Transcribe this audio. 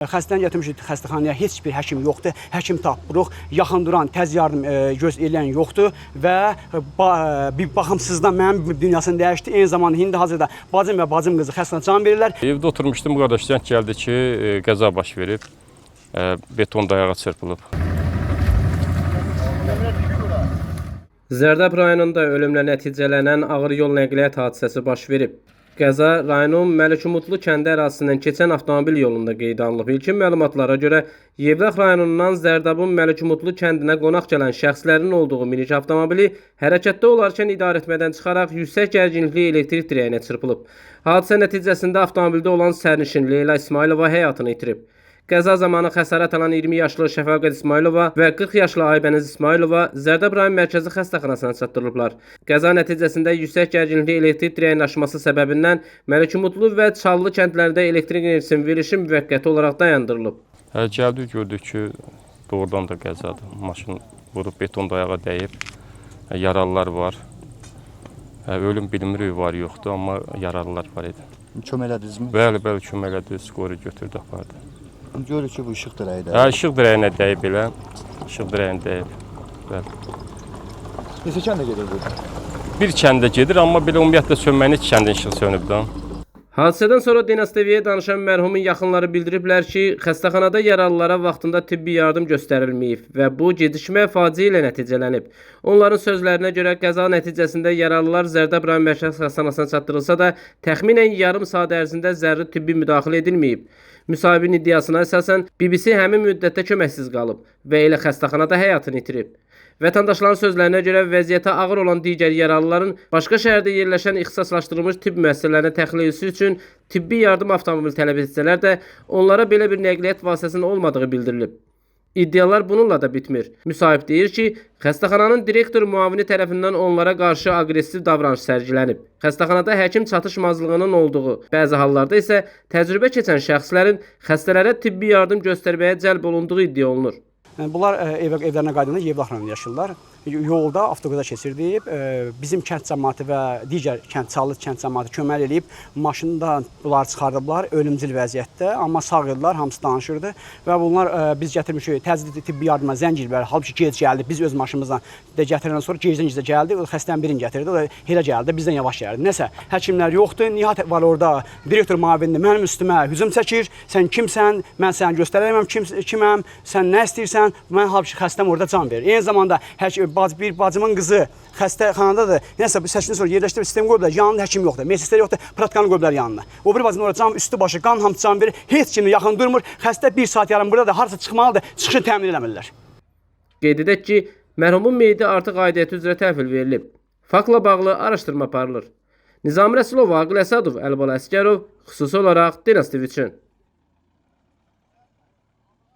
Xəstəni gətirmişik xəstəxanaya, heç bir həkim yoxdur, həkim tapırıq, yaxın duran, tez yardım eləyən yoxdur və bir baxımsızdan mənim dünyasını dəyişdi. Eyni zamanda indi hazırda bacım və bacım qızı xəstəxanaya can verirlər. Evdə oturmuşdum, qardaş zəng gəldi ki, qəza baş verib, beton dayağa çırpılıb. Zərdəb rayonunda ölümlə nəticələnən ağır yol nəqliyyat hadisəsi baş verib. Qəza rayonun Məlikümudlu kəndi ərazisindən keçən avtomobil yolunda qeydə alınıb. İlkin məlumatlara görə Yevlax rayonundan Zərdabın Məlikümudlu kəndinə qonaq gələn şəxslərin olduğu minik avtomobili hərəkətdə olarkən idarəetmədən çıxaraq yüksək gərginlikli elektrik dirəyinə çırpılıb. Hadisə nəticəsində avtomobildə olan sərnişin Leyla İsmailova həyatını itirib. Qəza zamanı xəsarət alan 20 yaşlı Şəfaqət İsmailova və 40 yaşlı Aybəniz İsmailova Zərdab rayon mərkəzi xəstəxanasına çatdırılıblar. Qəza nəticəsində yüksək gərginlikli elektrik dirəyinin aşması səbəbindən Məlikümudlu və Çallı kəndlərində elektrik enerjisinin verilişi müvəqqəti olaraq dayandırılıb. Gəldik, gördük ki, doğrudan da qəzadır. Maşın vurub beton dayağa dəyib, yaralılar var. Ölüm bilmirik, var yoxdur, amma yaralılar var idi. Kömək elədinizmi? Bəli, kömək elədi, skoru götürdü, apardı. Görürük ki, bu işıq dirəyi də. İşıq dirəyinə dəyib elə, işıq dirəyinə dəyib. Bəli. Neçə kəndə gedir burada? Bir kəndə gedir, amma belə ümumiyyətlə sönməyini iki kəndin işıq sönüb da. Hadisədən sonra Dinas TV-yə danışan mərhumun yaxınları bildiriblər ki, xəstəxanada yaralılara vaxtında tibbi yardım göstərilməyib və bu gecikmə faciə ilə nəticələnib. Onların sözlərinə görə qəza nəticəsində yaralılar Zərdab rayon mərkəzi xəstəxanasına çatdırılsa da, təxminən yarım saat ərzində zəruri tibbi müdaxilə edilməyib. Müsahibin iddiasına əsasən BBC həmin müddətdə köməksiz qalıb və elə xəstəxanada həyatını itirib. Vətəndaşların sözlərinə görə vəziyyəti ağır olan digər yaralıların başqa şəhərdə yerləşən ixtisaslaşdırılmış tibb müəssisələrinə təxliyəsi üçün tibbi yardım avtomobili tələb etsələr də onlara belə bir nəqliyyat vasitəsinin olmadığı bildirilib. İddialar bununla da bitmir. Müsahib deyir ki, xəstəxananın direktor müavini tərəfindən onlara qarşı aqressiv davranış sərgilənib. Xəstəxanada həkim çatışmazlığının olduğu, bəzi hallarda isə təcrübə keçən şəxslərin xəstələrə tibbi yardım göstərməyə cəlb olunduğu iddia olunur. Bunlar evlərinə qaydanda Yevlax rayonunda yaşayırlar. Yolda avtoqəza keçirdib, bizim kənd cəmaatı və digər Çallı kənd cəmaatı kömək eləyib, maşından bunları çıxardıblar ölümcül vəziyyətdə, amma sağ idilər, hamısı danışırdı və bunlar biz gətirmişik, təcili tibbi yardıma zəng ediblər, halbuki gec gəldi, biz öz maşınımızla gətirəndən sonra gecdən-gecə gəldi, xəstənin birini gətirdi, o da elə gəldi, bizdən yavaş gəldi. Nəsə, həkimlər yoxdur, nihayət var orada, direktor müavini mənim üstümə hücum çəkir, sən kimsən, mən səni göstərəməm, kiməm, sən nə istəyirsən, mən halbuki xəstəm orada can verir. Eyni zamanda bir bacımın qızı xəstəxanadadır. Nəsə bu seçkidən sonra yerləşdirib sistem qoyublar. Yanında həkim yoxdur. Mesislər yoxdur. Pratkanı qoyublar yanına. O bir bacının orada can üstü başı qan hamısı can verir. Heç kimi yaxın durmur. Xəstə 1 saat yarım burada da harasa çıxmalıdır. Çıxışını təmin eləmirlər. Qeyd edək ki, mərhumun meyidi artıq aidiyyəti üzrə təhvil verilib. Faktla bağlı araşdırma aparılır. Nizami Rəsulov, Aqil Əsədov, Əlibal Əsgərov, xüsusi olaraq Dinas TV üçün.